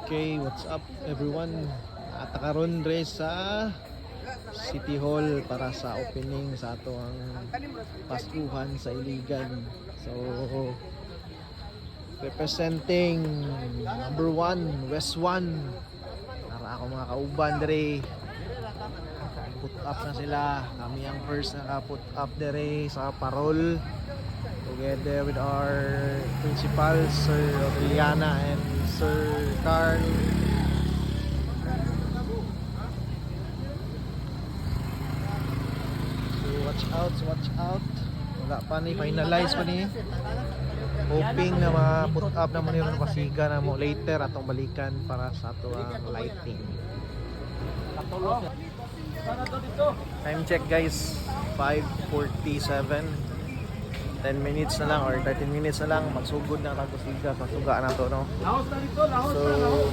Okay, what's up everyone? At karon re sa City Hall para sa opening sa ato ang Paskuhan sa Iligan. So representing number 1 West 1 para ako mga kauban dire. Put up na sila. Kami ang first na put up dire sa parol together with our principal Sir Rodriana and Sir Carl. So watch out. Wala pa ni finalize pa ni. Hoping na ma-put up naman yung pasiga na mo later atong balikan para sa ato ang lighting. Time check guys, 5:47. 10 minutes na lang or 13 minutes na lang magsugod na ang pasiga sa suga na to, no? So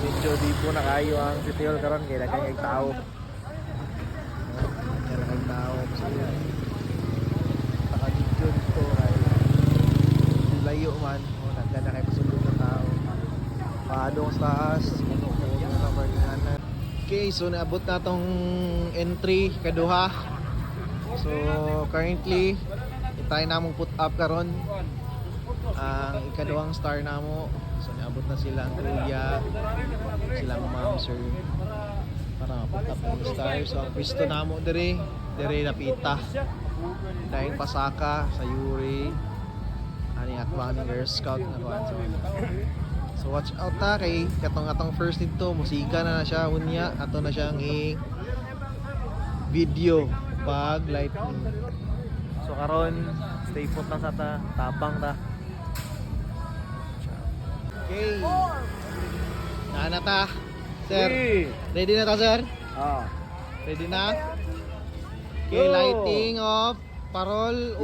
medyo di po na kayo ang City Hall karon kaya kay tao. Kaya kay tao takadidyo dito ay layo man o nagdala kay pasugod na tao. Paadong sa taas, okay, so naabot na tong entry kaduha. So currently try na mong put up karon ang ikaduhang star namo. So naabot na sila ang kuya, silang ma'am sir para ma-put up ang star. So ang pwesto namo dire napita dahil pasaka sa Yuri ani atwa ni Girl Scout na kuan. So watch out ta kay katong first dito musika na siya unya ato na siyang video pag lightning. So karon stay put lang sa tabang ta. Okay. Nana ta. Sir. Ready na ta sir? Ready na? Okay, lighting of parol.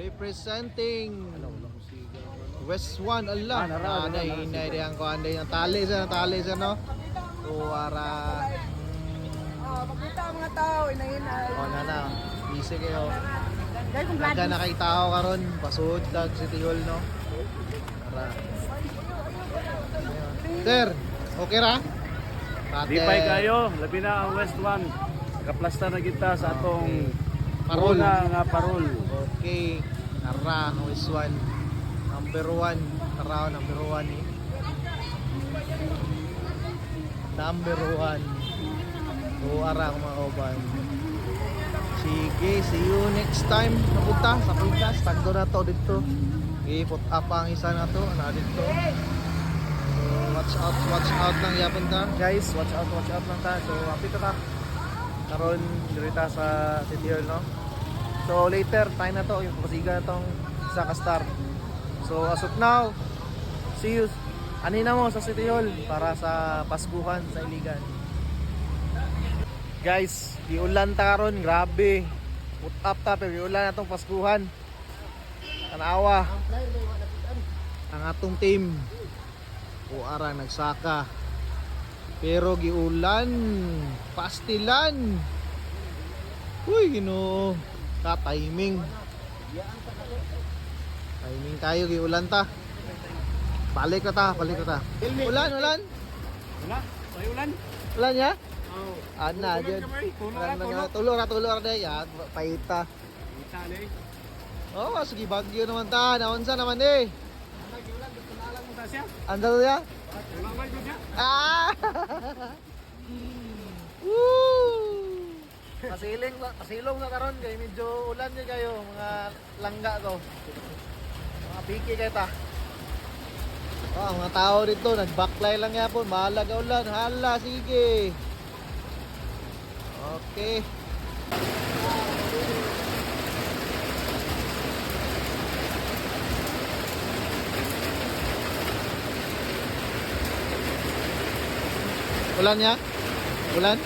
Representing West 1 Allah. Inay ang kuanday ng tali sir no. So para makita ang mga tao, inahinay. Na. Busy kayo. Nagda na kay tao karon, pasud dag City Hall, no? Tara. Sir, okay ra? Di pay kayo, labi na ang West 1. Kaplasta na kita sa atong parol. Nga parol. Okay. Tara, West 1. Number 1. Tara, number 1 eh. Number 1. So ara ako mga kauban. Sige, see you next time. Napunta sa Pikas, tagdo na to dito. Okay, put up ang isa na to, na dito. So watch out lang yapon ta. Guys, watch out lang ta. So apito ka. Karon dirita sa City Hall, no? So later, time na to, yung pasiga na tong isa ka star. So as of now, see you. Anina mo sa City Hall para sa Paskuhan sa Iligan. Guys, giulan ta karon, grabe. Put up ta pero giulan atong Paskuhan. Tanawa. Ang atong team ara nagsaka. Pero giulan, pastilan. Uy, Ginoo. Timing. Timing tayo giulan ta. Balik na ta. Ulan. Wala? May ulan? Ulan ya? Oo. Ana dyan. Tulor na yan. Paita. Kita ni. Oh, sige bagyo naman ta. Naunsa naman eh. Nag-ulan, gusto na lang mo sa siya. Andal ya? Mamay ko niya. Ah! Woo! Pasilong na karon kay medyo ulan niya kayo mga langga to. Mga piki kayo ta. Oh, mga tao dito nag-backline lang yapon, mahalaga ulan. Hala, sige. Okay. Ulan ya? Ulan?